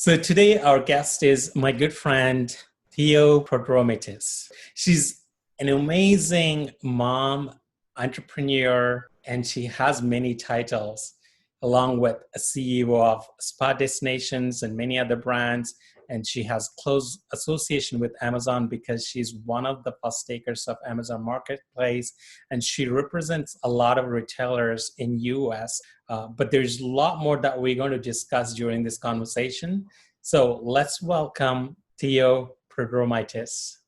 So today our guest is my good friend Theo Prodromitis. She's an amazing mom, entrepreneur, and she has many titles, along with a CEO of Spa Destinations and many other brands. And she has close association with Amazon because she's one of the first takers of Amazon Marketplace, and she represents a lot of retailers in US. But there's a lot more that we're going to discuss during this conversation. So let's welcome Theo Prodromitis.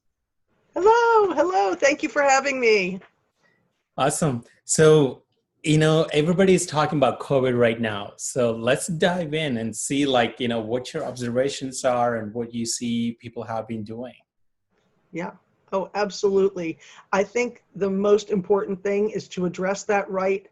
Hello, hello. Thank you for having me. Awesome. So, everybody's talking about COVID right now. So let's dive in and see, what your observations are and what you see people have been doing. Yeah. Oh, absolutely. I think the most important thing is to address that right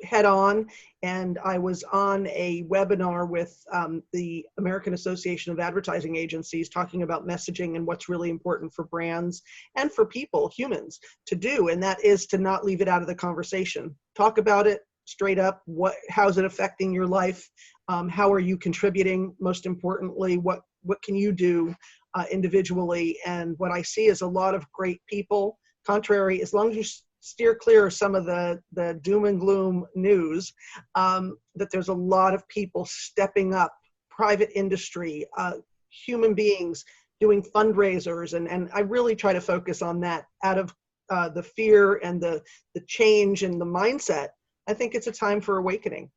head on. And I was on a webinar with the American Association of Advertising Agencies talking about messaging and what's really important for brands and for people, humans, to do. And that is to not leave it out of the conversation. Talk about it straight up. How's it affecting your life? How are you contributing? Most importantly, what can you do individually? And what I see is a lot of great people, contrary, as long as you steer clear of some of the doom and gloom news, that there's a lot of people stepping up, private industry, human beings doing fundraisers. And I really try to focus on that out of the fear and the change and the mindset. I think it's a time for awakening.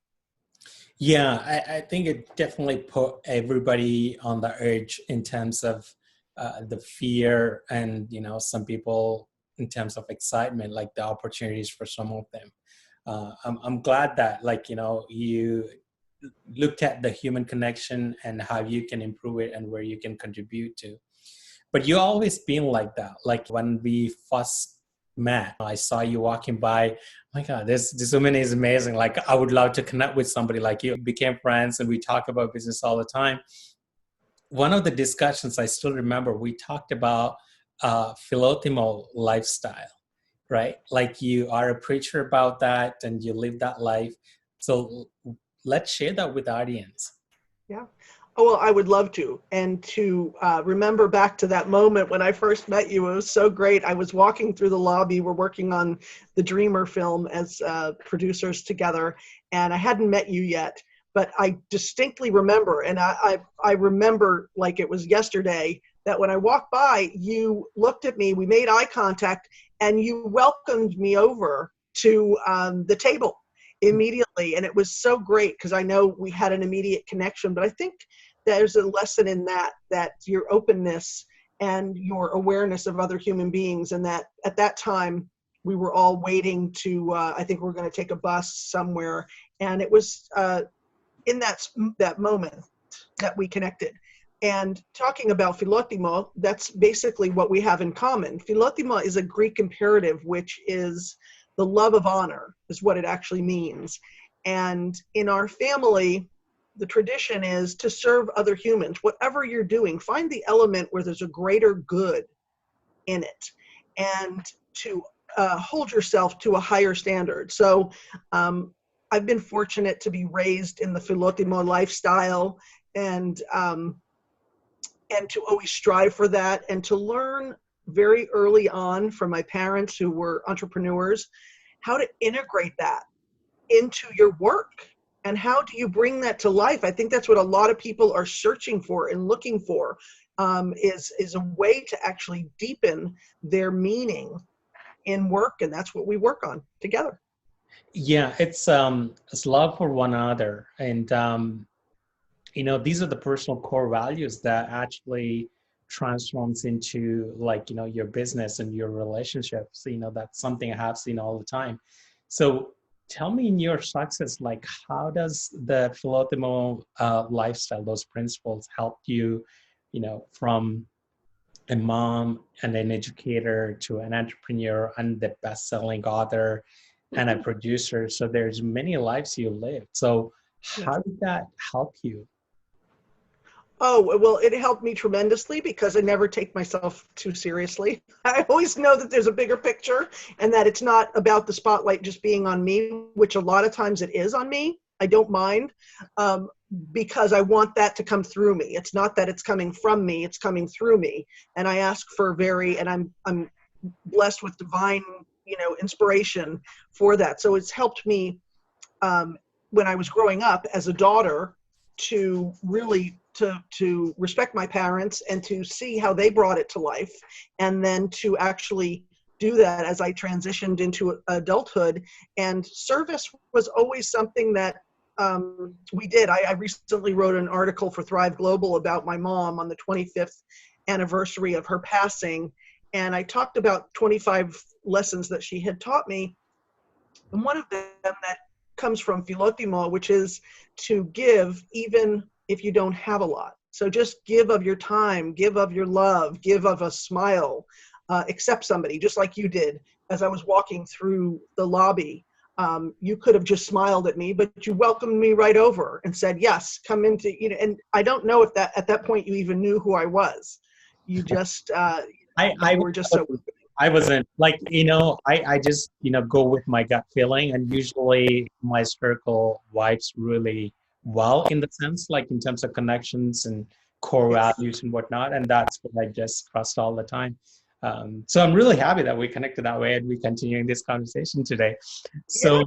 Yeah, I think it definitely put everybody on the edge in terms of the fear and, some people in terms of excitement, like the opportunities for some of them. I'm glad that, you looked at the human connection and how you can improve it and where you can contribute to. But you always been like that. Like when we first met, I saw you walking by. My God, this woman is amazing. Like I would love to connect with somebody like you. We became friends and we talk about business all the time. One of the discussions I still remember, we talked about Philotimo lifestyle, right? Like you are a preacher about that and you live that life. So let's share that with the audience. Yeah. Oh, well, I would love to. And to remember back to that moment when I first met you, it was so great. I was walking through the lobby. We're working on the Dreamer film as producers together, and I hadn't met you yet. But I distinctly remember, and I remember like it was yesterday, that when I walked by, you looked at me, we made eye contact, and you welcomed me over to the table immediately. And it was so great because I know we had an immediate connection. But I think there's a lesson in that your openness and your awareness of other human beings, and that at that time we were all waiting to, I think we're going to take a bus somewhere. And it was in that moment that we connected. And talking about Philotimo, that's basically what we have in common. Philotimo is a Greek imperative, which is the love of honor, is what it actually means. And in our family, the tradition is to serve other humans. Whatever you're doing, find the element where there's a greater good in it, and to hold yourself to a higher standard. So I've been fortunate to be raised in the Philotimo lifestyle, and to always strive for that, and to learn very early on from my parents who were entrepreneurs how to integrate that into your work. And how do you bring that to life? I think that's what a lot of people are searching for and looking for, is a way to actually deepen their meaning in work. And that's what we work on together. Yeah, it's love for one another. And these are the personal core values that actually transforms into your business and your relationships. That's something I have seen all the time. So tell me, in your success, like how does the Philotimo lifestyle, those principles help you, from a mom and an educator to an entrepreneur and the best-selling author and a producer? So there's many lives you live. So Yes. how did that help you? Oh, well, it helped me tremendously because I never take myself too seriously. I always know that there's a bigger picture and that it's not about the spotlight just being on me, which a lot of times it is on me. I don't mind. because I want that to come through me. It's not that it's coming from me, it's coming through me. And I ask for and I'm blessed with divine, inspiration for that. So it's helped me when I was growing up as a daughter to really to respect my parents and to see how they brought it to life, and then to actually do that as I transitioned into adulthood. And service was always something that we did. I recently wrote an article for Thrive Global about my mom on the 25th anniversary of her passing. And I talked about 25 lessons that she had taught me. And one of them that comes from Philotimo, which is to give even if you don't have a lot. So just give of your time, give of your love, give of a smile, accept somebody, just like you did as I was walking through the lobby. You could have just smiled at me, but you welcomed me right over and said, yes, come into, and I don't know if that at that point you even knew who I was. You just, I were just so. I wasn't like, I just, go with my gut feeling, and usually my circle vibes really well in the sense, like in terms of connections and core values and whatnot. And that's what I just trust all the time. So I'm really happy that we connected that way and we're continuing this conversation today. So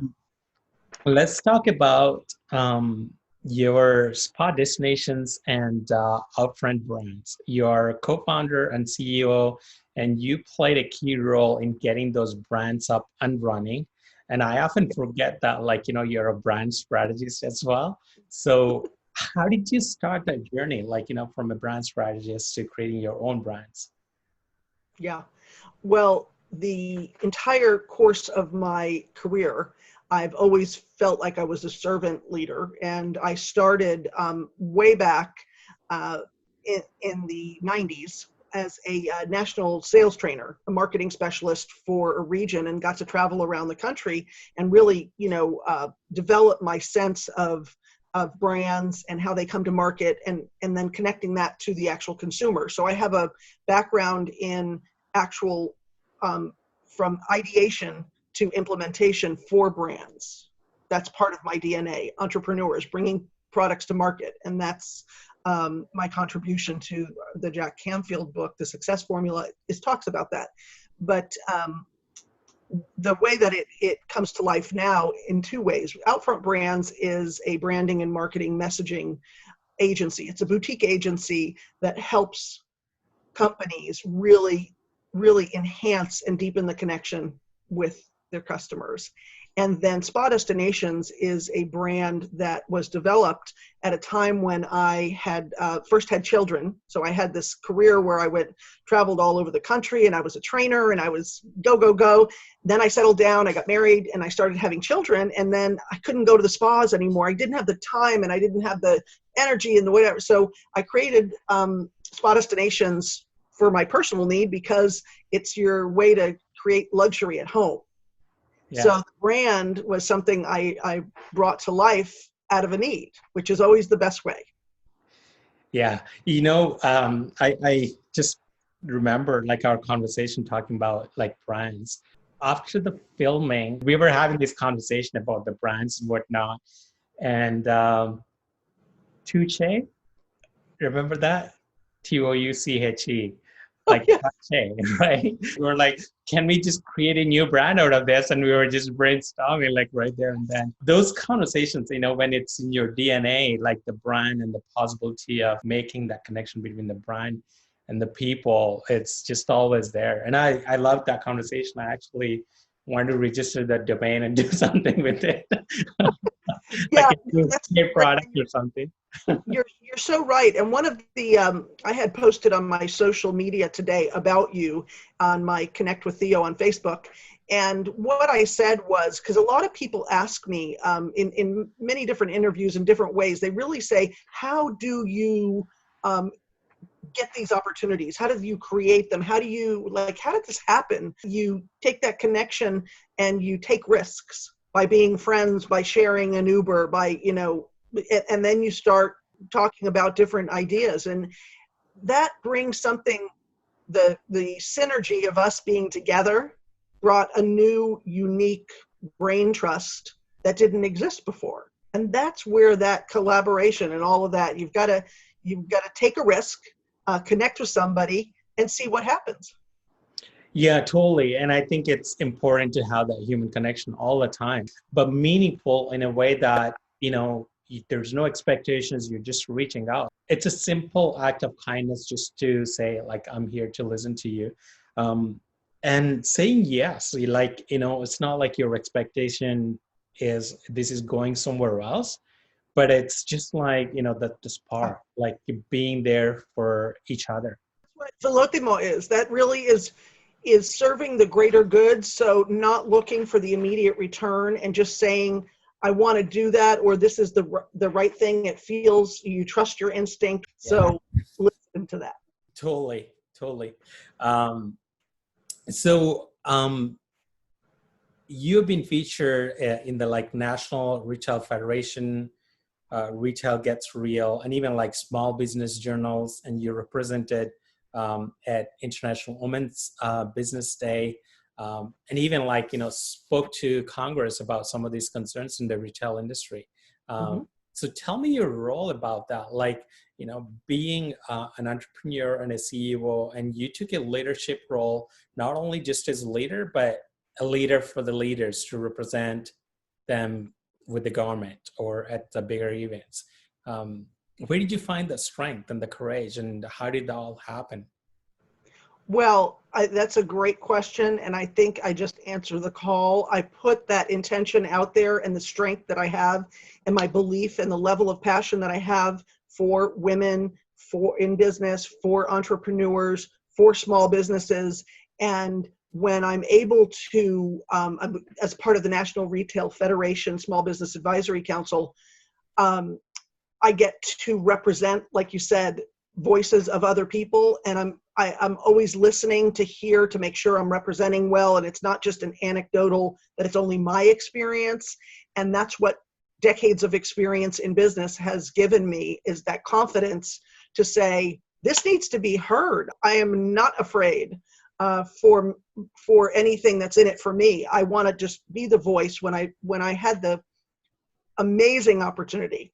let's talk about your spa destinations and Outfront Brands. You're co-founder and CEO, and you played a key role in getting those brands up and running. And I often forget that, you're a brand strategist as well. So how did you start that journey, from a brand strategist to creating your own brands? Yeah. Well, the entire course of my career, I've always felt like I was a servant leader. And I started way back in the 90s as a national sales trainer, a marketing specialist for a region, and got to travel around the country and really, develop my sense of brands and how they come to market, and then connecting that to the actual consumer. So I have a background in actual from ideation to implementation for brands. That's part of my DNA, entrepreneurs, bringing products to market. And that's my contribution to the Jack Canfield book, The Success Formula. It talks about that. But the way that it comes to life now in two ways. Outfront Brands is a branding and marketing messaging agency. It's a boutique agency that helps companies really enhance and deepen the connection with their customers. And then Spa Destinations is a brand that was developed at a time when I had first had children. So I had this career where I traveled all over the country, and I was a trainer, and I was go. Then I settled down, I got married, and I started having children, and then I couldn't go to the spas anymore. I didn't have the time, and I didn't have the energy and the whatever. So I created Spa Destinations for my personal need, because it's your way to create luxury at home. Yeah. So the brand was something I brought to life out of a need, which is always the best way. Yeah. I just remember our conversation talking about brands. After the filming, we were having this conversation about the brands and whatnot. And Touche, remember that? Touche. Right? We were like, can we just create a new brand out of this? And we were just brainstorming right there and then. Those conversations, when it's in your DNA, the brand and the possibility of making that connection between the brand and the people, it's just always there. And I love that conversation. I actually wanted to register that domain and do something with it. Yeah, that's a product or something. You're so right. And one of the I had posted on my social media today about you on my Connect with Theo on Facebook. And what I said was, because a lot of people ask me in many different interviews in different ways, they really say, how do you get these opportunities? How do you create them? How did this happen? You take that connection and you take risks by being friends, by sharing an Uber, and then you start talking about different ideas. And that brings something, the synergy of us being together brought a new, unique brain trust that didn't exist before. And that's where that collaboration and all of that, you've got to take a risk, connect with somebody and see what happens. Yeah, totally. And I think it's important to have that human connection all the time, but meaningful in a way that, there's no expectations. You're just reaching out. It's a simple act of kindness just to say, like, I'm here to listen to you. Um, and saying yes, like, it's not like your expectation is this is going somewhere else, but it's just like, that the spark, like being there for each other. What Philotimo is, that really is serving the greater good. So not looking for the immediate return and just saying, I want to do that, or this is the right thing. It feels, you trust your instinct. Yeah, So listen to that. totally, totally. Um, so you've been featured in the like National Retail Federation, Retail Gets Real, and even like small business journals, and you represented at International Women's Business Day, and even like spoke to Congress about some of these concerns in the retail industry. Mm-hmm. So tell me your role about that, like being an entrepreneur and a CEO, and you took a leadership role, not only just as a leader, but a leader for the leaders to represent them with the government or at the bigger events. Where did you find the strength and the courage, and how did that all happen? Well, that's a great question. And I think I just answered the call. I put that intention out there and the strength that I have and my belief and the level of passion that I have for women, for in business, for entrepreneurs, for small businesses. And when I'm able to, as part of the National Retail Federation Small Business Advisory Council, um, I get to represent, like you said, voices of other people, and I'm always listening to hear to make sure I'm representing well, and it's not just an anecdotal that it's only my experience. And that's what decades of experience in business has given me, is that confidence to say this needs to be heard. I am not afraid for anything that's in it for me. I want to just be the voice. When I had the amazing opportunity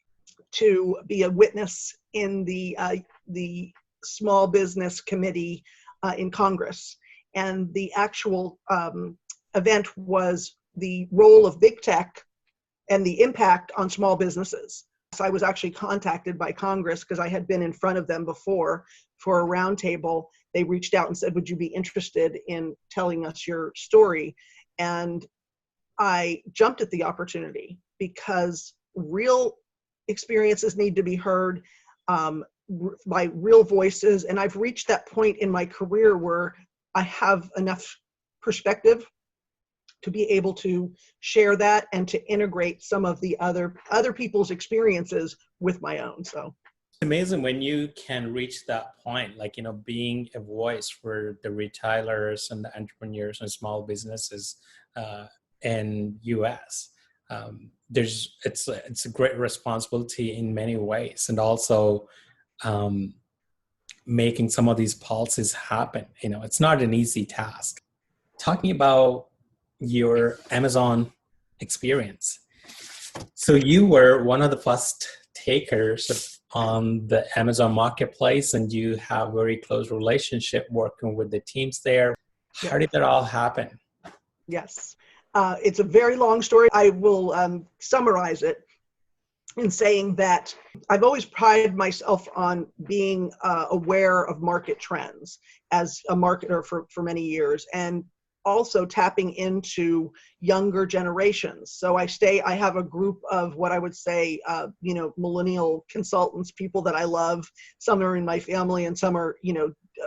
to be a witness in the Small Business Committee in Congress. And the actual event was the role of big tech and the impact on small businesses. So I was actually contacted by Congress because I had been in front of them before for a roundtable. They reached out and said, would you be interested in telling us your story? And I jumped at the opportunity because real experiences need to be heard by real voices. And I've reached that point in my career where I have enough perspective to be able to share that and to integrate some of the other people's experiences with my own. So It's amazing when you can reach that point, like, being a voice for the retailers and the entrepreneurs and small businesses in US. It's a great responsibility in many ways, and also um, making some of these policies happen. It's not an easy task. Talking about your Amazon experience. So you were one of the first takers on the Amazon marketplace, and you have very close relationship working with the teams there. yeah. How did that all happen? Yes. It's a very long story. I will summarize it in saying that I've always prided myself on being aware of market trends as a marketer for many years, and also tapping into younger generations. So I have a group of what I would say, millennial consultants, people that I love. Some are in my family and some are,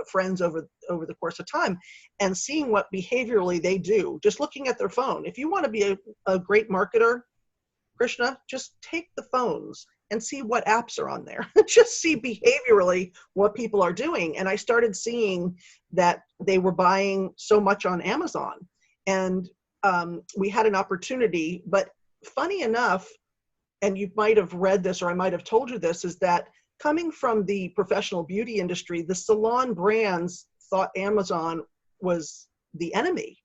friends over the course of time, and seeing what behaviorally they do, just looking at their phone. If you want to be a great marketer, Krishna, just take the phones and see what apps are on there. Just see behaviorally what people are doing. And I started seeing that they were buying so much on Amazon. And we had an opportunity, but funny enough, and you might have read this or I might have told you this, is that coming from the professional beauty industry, the salon brands thought Amazon was the enemy.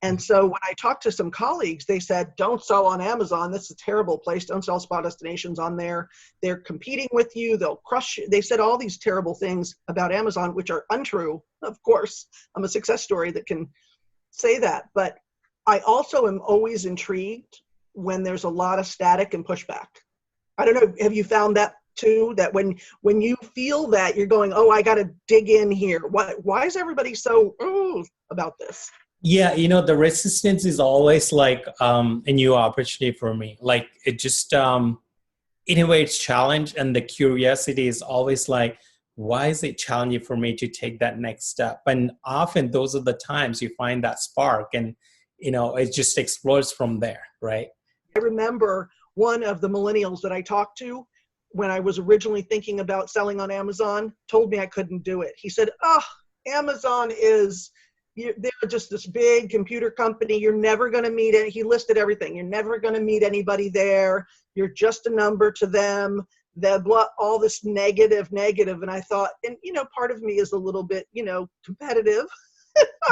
And so when I talked to some colleagues, they said, don't sell on Amazon. This is a terrible place. Don't sell spa destinations on there. They're competing with you. They'll crush you. They said all these terrible things about Amazon, which are untrue. Of course, I'm a success story that can say that. But I also am always intrigued when there's a lot of static and pushback. I don't know, have you found that too? That when you feel that, you're going, oh, I got to dig in here. Why is everybody so about this? Yeah, the resistance is always like a new opportunity for me. Like it just, in a way, it's challenge, and the curiosity is always like, why is it challenging for me to take that next step? And often those are the times you find that spark, and it just explodes from there, right? I remember one of the millennials that I talked to when I was originally thinking about selling on Amazon told me I couldn't do it. He said, oh, Amazon they're just this big computer company. You're never going to meet it. He listed everything. You're never going to meet anybody there. You're just a number to them. All this negative. And I thought, and part of me is a little bit, competitive.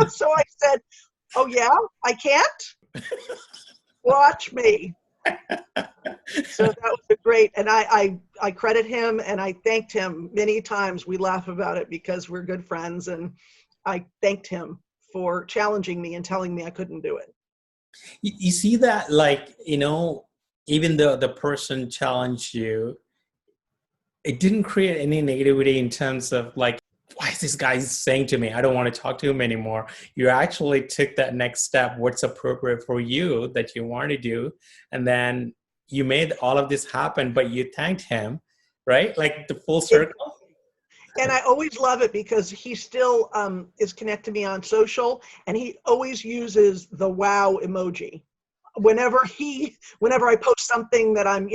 So I said, oh yeah, I can't? Watch me. So that was great. And I credit him, and I thanked him many times. We laugh about it because we're good friends. And I thanked him for challenging me and telling me I couldn't do it. You see that, like, even though the person challenged you, it didn't create any negativity in terms of like, why is this guy saying to me, I don't want to talk to him anymore? You actually took that next step, what's appropriate for you that you want to do. And then you made all of this happen, but you thanked him, right? Like the full circle. And I always love it because he still is connected to me on social, and he always uses the wow emoji. Whenever I post something that I'm,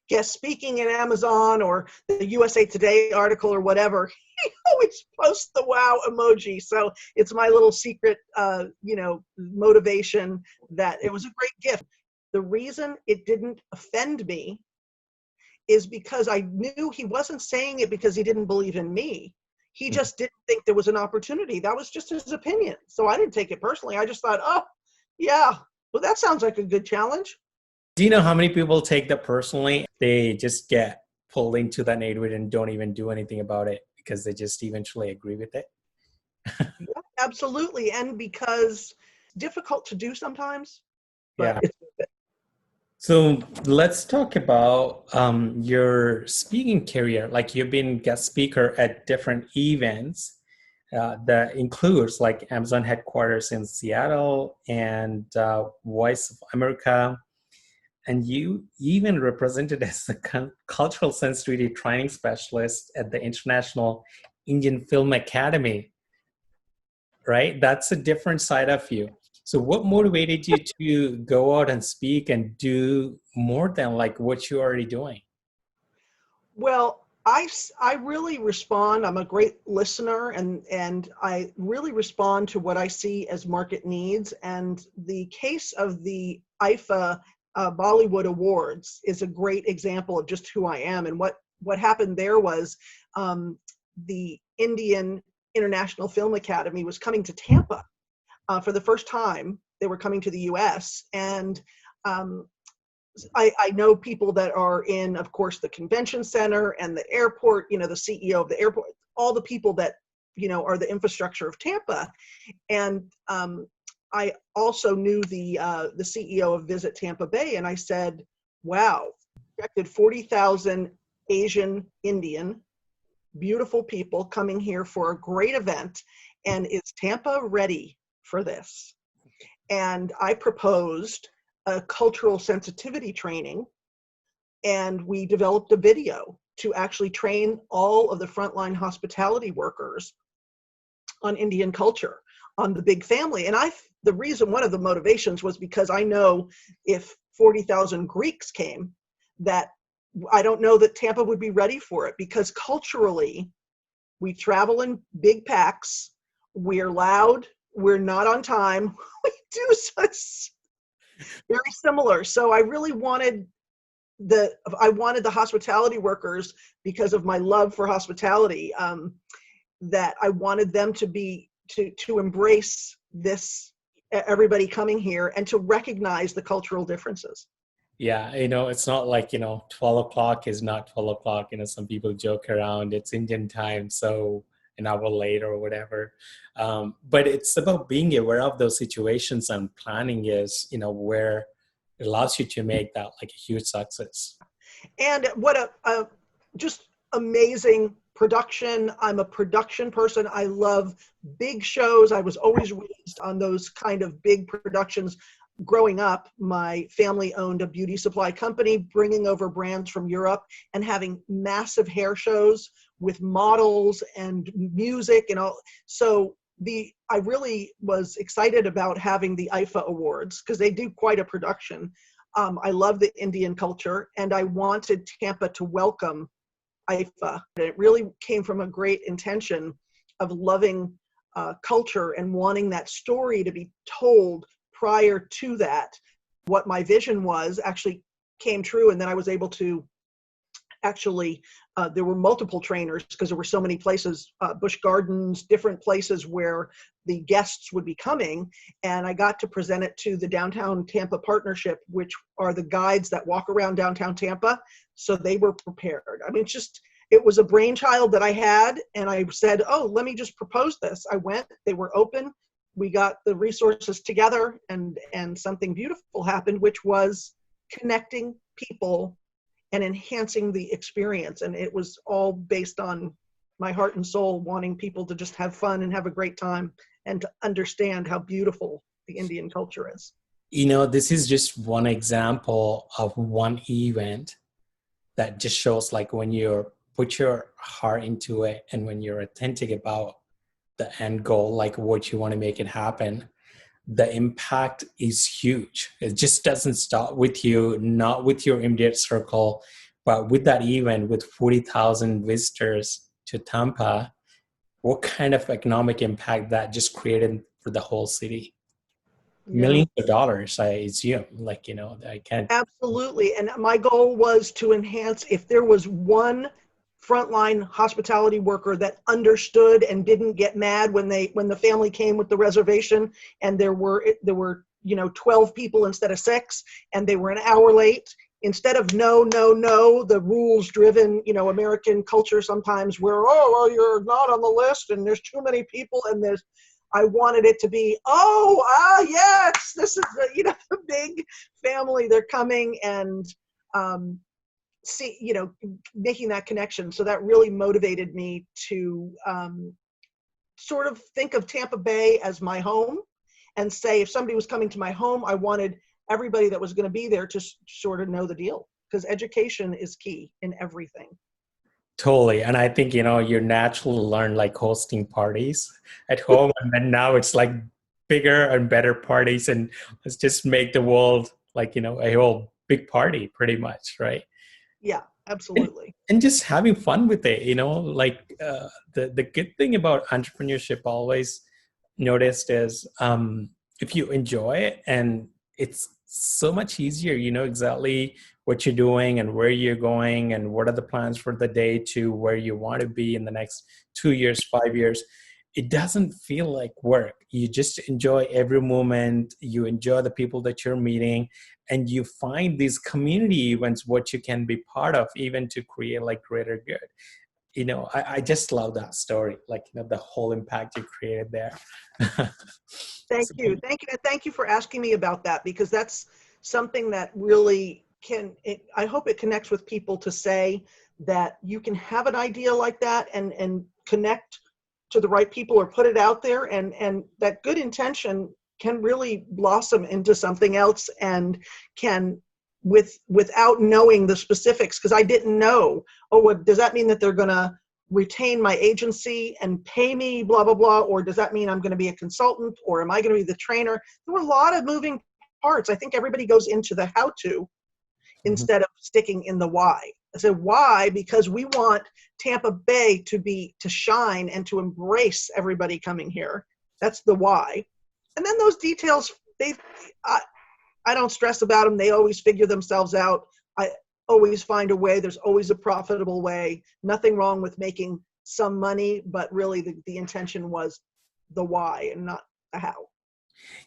guest speaking in Amazon or the USA Today article or whatever, he always posts the wow emoji. So it's my little secret, motivation that it was a great gift. The reason it didn't offend me is because I knew he wasn't saying it because he didn't believe in me. He just didn't think there was an opportunity. That was just his opinion. So I didn't take it personally. I just thought, oh, yeah, well, that sounds like a good challenge. Do you know how many people take that personally? They just get pulled into that neighborhood and don't even do anything about it because they just eventually agree with it. Yeah, absolutely. And because it's difficult to do sometimes. But Yeah. So let's talk about your speaking career. Like you've been guest speaker at different events that includes like Amazon headquarters in Seattle and Voice of America. And you even represented as a cultural sensitivity training specialist at the International Indian Film Academy, right? That's a different side of you. So what motivated you to go out and speak and do more than like what you're already doing? Well, I really respond. I'm a great listener, and I really respond to what I see as market needs. And the case of the IFA Bollywood Awards is a great example of just who I am. And what happened there was the Indian International Film Academy was coming to Tampa for the first time. They were coming to the U.S. And I know people that are in, of course, the convention center and the airport, the CEO of the airport, all the people that, are the infrastructure of Tampa. And I also knew the CEO of Visit Tampa Bay, and I said, wow, expected 40,000 Asian Indian, beautiful people coming here for a great event. And is Tampa ready for this? And I proposed a cultural sensitivity training, and we developed a video to actually train all of the frontline hospitality workers on Indian culture, on the big family. And one of the motivations was because I know if 40,000 Greeks came, that I don't know that Tampa would be ready for it, because culturally we travel in big packs, we're loud, we're not on time, we do such very similar. So I really wanted the hospitality workers, because of my love for hospitality, that I wanted them to embrace this everybody coming here and to recognize the cultural differences. Yeah, it's not like, 12 o'clock is not 12 o'clock. Some people joke around, it's Indian time, so an hour late or whatever. But it's about being aware of those situations, and planning is, where it allows you to make that like a huge success. And what a just amazing production. I'm a production person. I love big shows. I was always raised on those kind of big productions. Growing up, my family owned a beauty supply company, bringing over brands from Europe and having massive hair shows with models and music and all. So I really was excited about having the IFA Awards because they do quite a production. I love the Indian culture, and I wanted Tampa to welcome IFA. And it really came from a great intention of loving culture and wanting that story to be told. Prior to that, what my vision was actually came true, and then I was able to actually, there were multiple trainers because there were so many places, Busch Gardens, different places where the guests would be coming, and I got to present it to the Downtown Tampa Partnership, which are the guides that walk around downtown Tampa, so they were prepared. I mean, it was a brainchild that I had, and I said, oh, let me just propose this. I went, they were open, we got the resources together, and something beautiful happened, which was connecting people and enhancing the experience. And it was all based on my heart and soul wanting people to just have fun and have a great time and to understand how beautiful the Indian culture is. This is just one example of one event that just shows like when you put your heart into it and when you're authentic about the end goal, like what you want to make it happen, the impact is huge. It just doesn't stop with you, not with your immediate circle, but with that event with 40,000 visitors to Tampa, what kind of economic impact that just created for the whole city? Yeah. Millions of dollars, I assume. Like, I can't. Absolutely. And my goal was to enhance, if there was one frontline hospitality worker that understood and didn't get mad when the family came with the reservation and there were 12 people instead of 6 and they were an hour late, instead of no, the rules driven, American culture sometimes where, oh, well, you're not on the list and there's too many people and I wanted it to be, yes, this is the big family, they're coming, and making that connection. So that really motivated me to sort of think of Tampa Bay as my home and say, if somebody was coming to my home, I wanted everybody that was going to be there to sort of know the deal, because education is key in everything. Totally. And I think, you're naturally learn like hosting parties at home. And then now it's like bigger and better parties. And let's just make the world like, a whole big party pretty much. Right. Yeah, absolutely. And just having fun with it, like the good thing about entrepreneurship always noticed is if you enjoy it, and it's so much easier, exactly what you're doing and where you're going and what are the plans for the day to where you want to be in the next 2 years, 5 years. It doesn't feel like work. You just enjoy every moment. You enjoy the people that you're meeting, and you find these community events, what you can be part of, even to create like greater good. I just love that story, like, the whole impact you created there. Thank you. Thank you for asking me about that, because that's something that really I hope it connects with people, to say that you can have an idea like that and connect to the right people or put it out there, and that good intention can really blossom into something else, and can without knowing the specifics, because I didn't know, does that mean that they're going to retain my agency and pay me blah blah blah, or does that mean I'm going to be a consultant, or am I going to be the trainer? There were a lot of moving parts. I think everybody goes into the how to instead of sticking in the why. I said why because we want Tampa Bay to shine and to embrace everybody coming here. That's the why. And then those details, I don't stress about them. They always figure themselves out. I always find a way. There's always a profitable way. Nothing wrong with making some money, but really the intention was the why and not the how.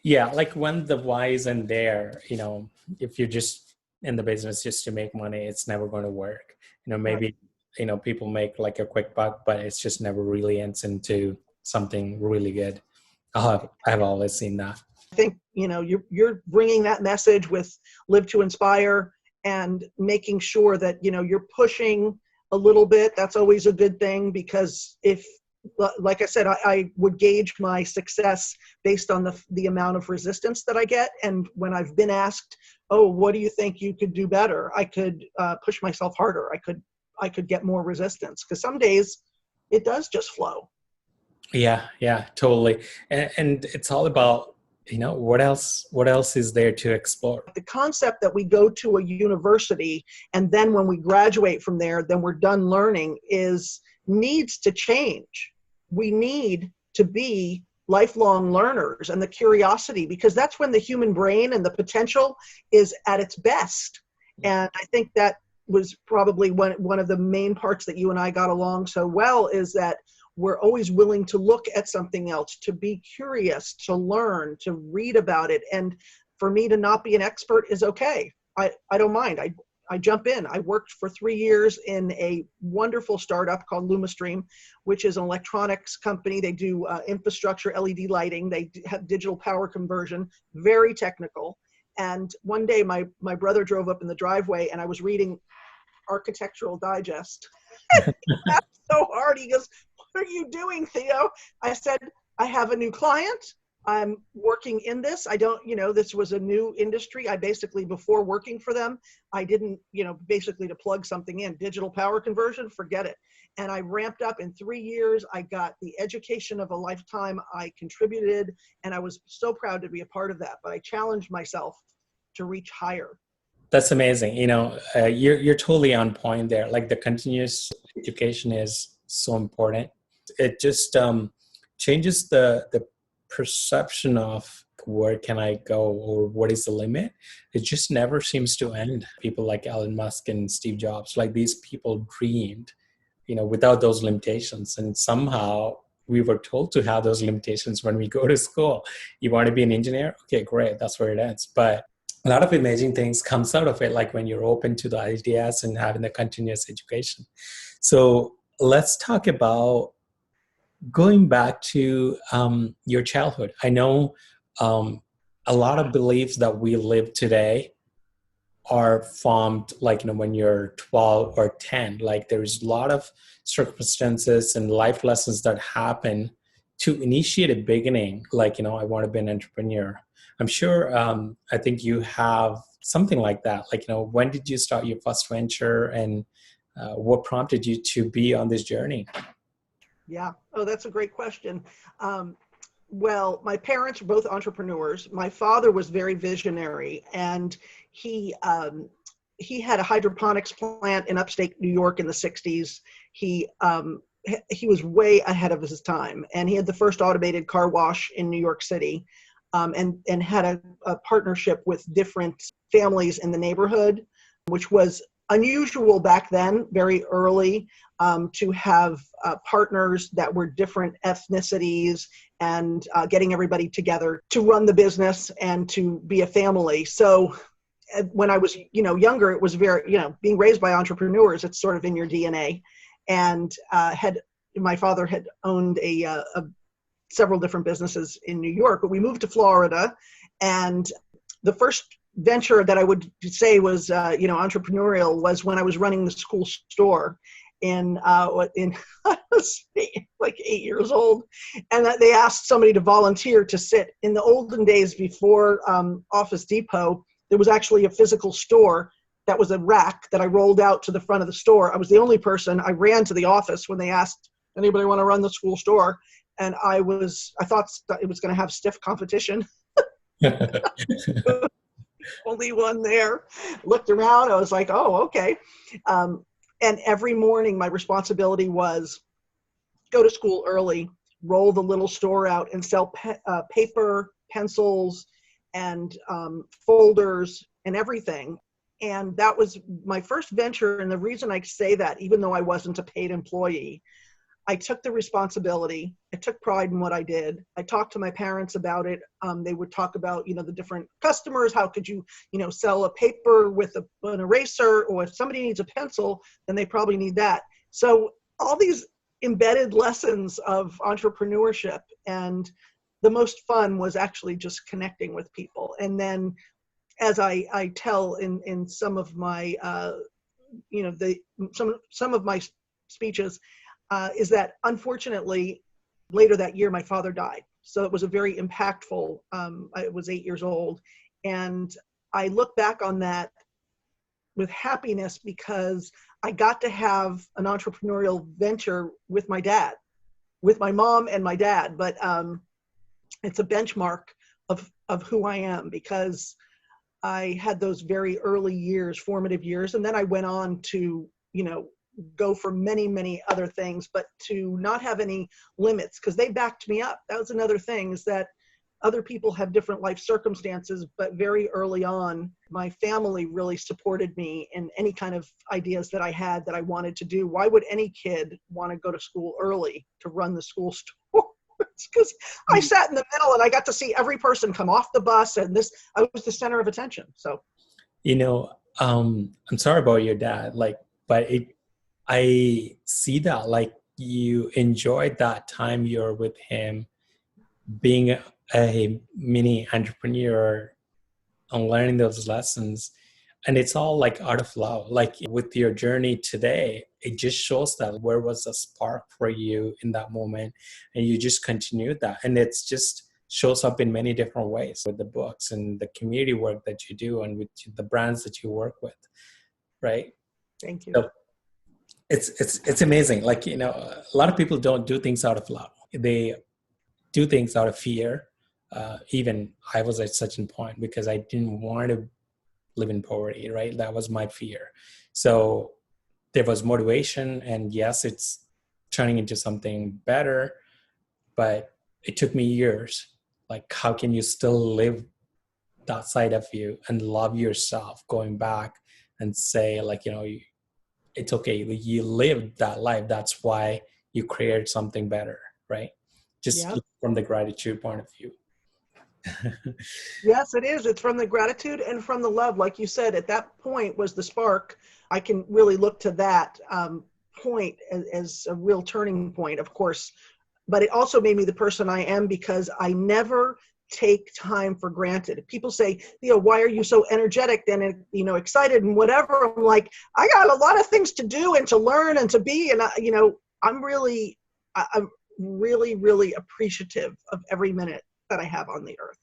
Yeah, like when the why isn't there, if you're just in the business just to make money, it's never going to work. Right. Maybe, people make like a quick buck, but it's just never really ends into something really good. I've always seen that. I think, you're bringing that message with Live to Inspire and making sure that, you're pushing a little bit. That's always a good thing, because if, like I said, I would gauge my success based on the amount of resistance that I get. And when I've been asked, oh, what do you think you could do better? I could push myself harder. I could get more resistance, because some days it does just flow. Yeah, totally. And it's all about, what else is there to explore? The concept that we go to a university and then when we graduate from there, then we're done learning needs to change. We need to be lifelong learners, and the curiosity, because that's when the human brain and the potential is at its best. And I think that was probably one of the main parts that you and I got along so well, is that we're always willing to look at something else, to be curious, to learn, to read about it. And for me to not be an expert is okay. I don't mind. I jump in. I worked for 3 years in a wonderful startup called LumaStream, which is an electronics company. They do infrastructure, LED lighting. They have digital power conversion, very technical. And one day my brother drove up in the driveway and I was reading Architectural Digest. He laughed so hard. He goes, "What are you doing, Theo?" I said, "I have a new client. I'm working in this. I don't, this was a new industry. I basically, before working for them, I didn't, basically to plug something in, digital power conversion, forget it." And I ramped up in 3 years. I got the education of a lifetime. I contributed, and I was so proud to be a part of that. But I challenged myself to reach higher. That's amazing. You're totally on point there. Like the continuous education is so important. It just changes the perception of where can I go or what is the limit. It just never seems to end. People like Elon Musk and Steve Jobs, like these people dreamed, without those limitations. And somehow we were told to have those limitations when we go to school. You want to be an engineer? Okay, great. That's where it ends. But a lot of amazing things comes out of it, like when you're open to the ideas and having the continuous education. So let's talk about going back to your childhood. I know a lot of beliefs that we live today are formed like when you're 12 or 10. Like there's a lot of circumstances and life lessons that happen to initiate a beginning, like I want to be an entrepreneur. I'm sure I think you have something like that, like when did you start your first venture, and what prompted you to be on this journey? Yeah. Oh, that's a great question. Well, my parents were both entrepreneurs. My father was very visionary, and he had a hydroponics plant in upstate New York in the 60s. He was way ahead of his time, and he had the first automated car wash in New York City, and had a partnership with different families in the neighborhood, which was unusual back then, very early, to have partners that were different ethnicities, and getting everybody together to run the business and to be a family. So when I was, younger, it was very, being raised by entrepreneurs, it's sort of in your DNA. And my father had owned several different businesses in New York, but we moved to Florida, and the first venture that I would say was, entrepreneurial was when I was running the school store I was like 8 years old, and that they asked somebody to volunteer to sit. In the olden days before Office Depot, there was actually a physical store that was a rack that I rolled out to the front of the store. I was the only person. I ran to the office when they asked, anybody want to run the school store? And I thought it was going to have stiff competition. Only one there. Looked around. I was like, oh, okay. And every morning my responsibility was go to school early, roll the little store out, and sell paper, pencils, and folders and everything. And that was my first venture. And the reason I say that, even though I wasn't a paid employee, I took the responsibility. I took pride in what I did. I talked to my parents about it. They would talk about, the different customers. How could you, sell a paper with an eraser, or if somebody needs a pencil, then they probably need that. So all these embedded lessons of entrepreneurship, and the most fun was actually just connecting with people. And then, as I tell in some of my, some of my speeches, is that unfortunately later that year my father died. So it was a very impactful. I was 8 years old, and I look back on that with happiness because I got to have an entrepreneurial venture with my dad, with my mom and my dad. But it's a benchmark of who I am, because I had those very early years, formative years, and then I went on to, go for many, many other things, but to not have any limits, because they backed me up. That was another thing, is that other people have different life circumstances, but very early on, my family really supported me in any kind of ideas that I had that I wanted to do. Why would any kid want to go to school early to run the school store? Because I sat in the middle and I got to see every person come off the bus, and I was the center of attention. So, I'm sorry about your dad, but I see that you enjoyed that time you're with him, being a mini entrepreneur and learning those lessons. And it's all out of love. With your journey today, it just shows that where was the spark for you in that moment, and you just continued that. And it's just shows up in many different ways with the books and the community work that you do and with the brands that you work with, right? thank you. So it's amazing. A lot of people don't do things out of love. They do things out of fear. Even I was at such a point because I didn't want to live in poverty, right? That was my fear. So there was motivation, and yes, it's turning into something better, but it took me years. How can you still live that side of you and love yourself, going back and say it's okay, you lived that life, that's why you created something better, right? Just Yeah. from the gratitude point of view. Yes, it is. It's from the gratitude and from the love. Like you said, at that point was the spark. I can really look to that point as a real turning point, of course. But it also made me the person I am, because I never take time for granted. People say, why are you so energetic and, excited and whatever? I'm like, I got a lot of things to do and to learn and to be. And, I'm really appreciative of every minute that I have on the earth.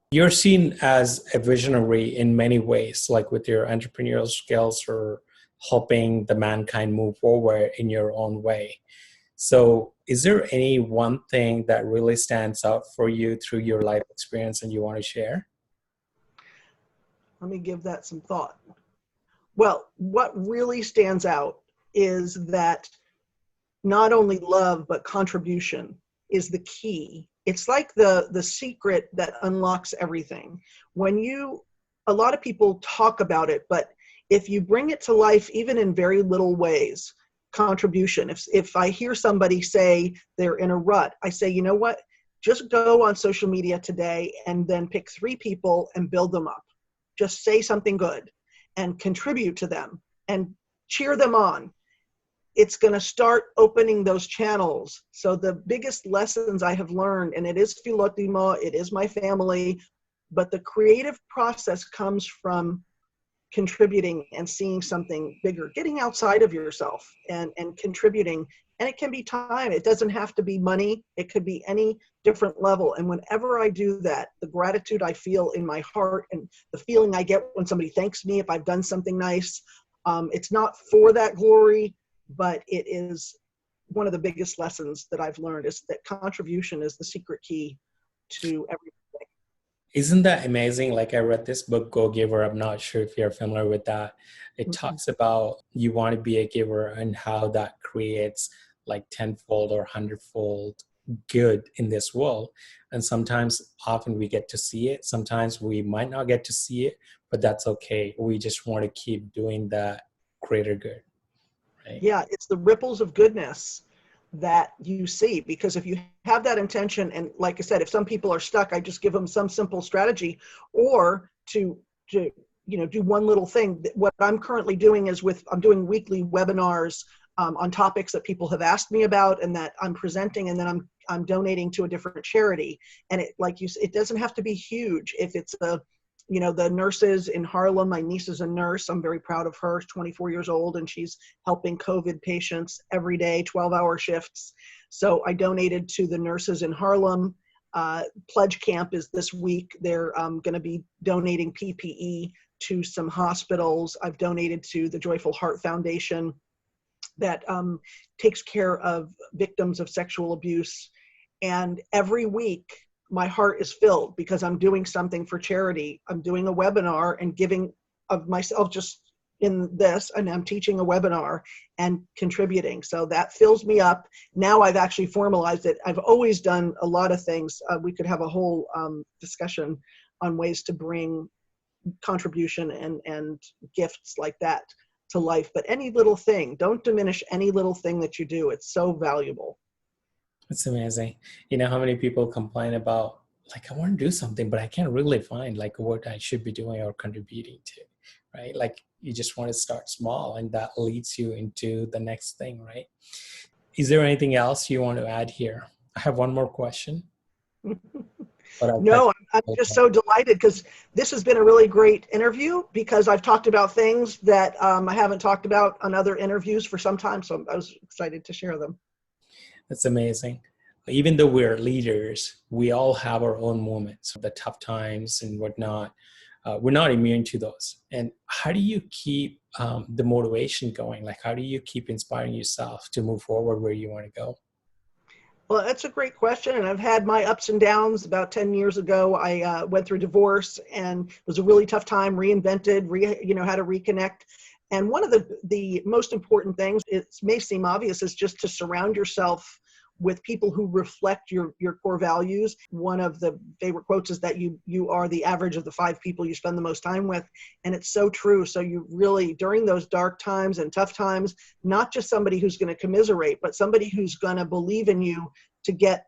You're seen as a visionary in many ways, with your entrepreneurial skills or helping the mankind move forward in your own way. So is there any one thing that really stands out for you through your life experience and you want to share? Let me give that some thought. Well, what really stands out is that not only love, but contribution is the key. It's like the secret that unlocks everything. A lot of people talk about it, but if you bring it to life, even in very little ways, contribution. If I hear somebody say they're in a rut, I say, you know what? Just go on social media today and then pick 3 people and build them up. Just say something good and contribute to them and cheer them on. It's going to start opening those channels. So the biggest lessons I have learned, and it is Philotimo, it is my family, but the creative process comes from contributing and seeing something bigger, getting outside of yourself and contributing. And it can be time. It doesn't have to be money. It could be any different level. And whenever I do that, the gratitude I feel in my heart and the feeling I get when somebody thanks me if I've done something nice, it's not for that glory, but it is one of the biggest lessons that I've learned, is that contribution is the secret key to everything. Isn't that amazing? I read this book, Go Giver. I'm not sure if you're familiar with that. It talks about you want to be a giver and how that creates tenfold or hundredfold good in this world. And often we get to see it. Sometimes we might not get to see it, but that's okay. We just want to keep doing that greater good. Right? Yeah, it's the ripples of goodness. that you see. Because if you have that intention, and like I said, if some people are stuck, I just give them some simple strategy, or to do one little thing. What I'm currently doing is I'm doing weekly webinars on topics that people have asked me about and that I'm presenting, and then I'm donating to a different charity. And it, like you said, it doesn't have to be huge. If it's the nurses in Harlem, my niece is a nurse. I'm very proud of her. She's 24 years old, and she's helping COVID patients every day, 12-hour shifts. So I donated to the nurses in Harlem. Pledge Camp is this week. They're going to be donating PPE to some hospitals. I've donated to the Joyful Heart Foundation that takes care of victims of sexual abuse. And every week, my heart is filled because I'm doing something for charity. I'm doing a webinar and giving of myself just in this, and I'm teaching a webinar and contributing. So that fills me up. Now I've actually formalized it. I've always done a lot of things. We could have a whole discussion on ways to bring contribution and gifts like that to life. But any little thing, don't diminish any little thing that you do. It's so valuable. It's amazing. You know how many people complain about, like, I want to do something, but I can't really find like what I should be doing or contributing to, right? Like you just want to start small, and that leads you into the next thing, right? Is there anything else you want to add here? I have one more question. No, I'm just so delighted because this has been a really great interview, because I've talked about things that I haven't talked about on other interviews for some time. So I was excited to share them. That's amazing. Even though we're leaders, we all have our own moments, the tough times and whatnot. We're not immune to those. And how do you keep the motivation going? Like, how do you keep inspiring yourself to move forward where you want to go? Well, that's a great question. And I've had my ups and downs. About 10 years ago, I went through divorce, and it was a really tough time, reinvented, how to reconnect. And one of the most important things, it may seem obvious, is just to surround yourself with people who reflect your core values. One of the favorite quotes is that you are the average of the 5 people you spend the most time with. And it's so true. So you really, during those dark times and tough times, not just somebody who's going to commiserate, but somebody who's going to believe in you to get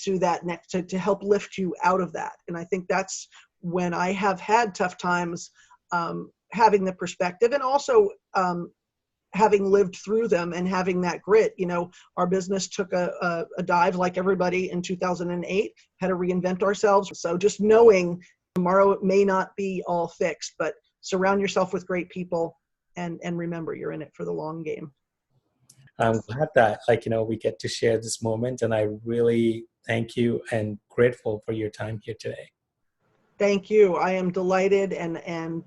to that next, to help lift you out of that. And I think that's when I have had tough times, having the perspective, and also having lived through them and having that grit. Our business took a dive like everybody in 2008, had to reinvent ourselves. So just knowing tomorrow it may not be all fixed, but surround yourself with great people, and remember, you're in it for the long game. I'm glad that we get to share this moment, and I really thank you and grateful for your time here today. Thank you. I am delighted, and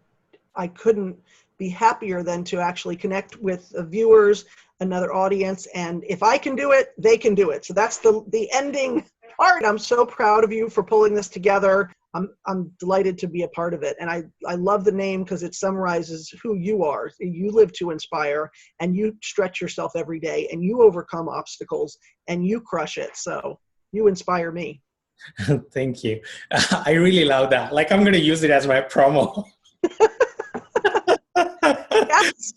I couldn't be happier than to actually connect with the viewers, another audience. And if I can do it, they can do it. So that's the ending part. I'm so proud of you for pulling this together. I'm delighted to be a part of it. And I love the name because it summarizes who you are. You live to inspire, and you stretch yourself every day, and you overcome obstacles, and you crush it. So you inspire me. Thank you. I really love that. Like, I'm going to use it as my promo. Yes.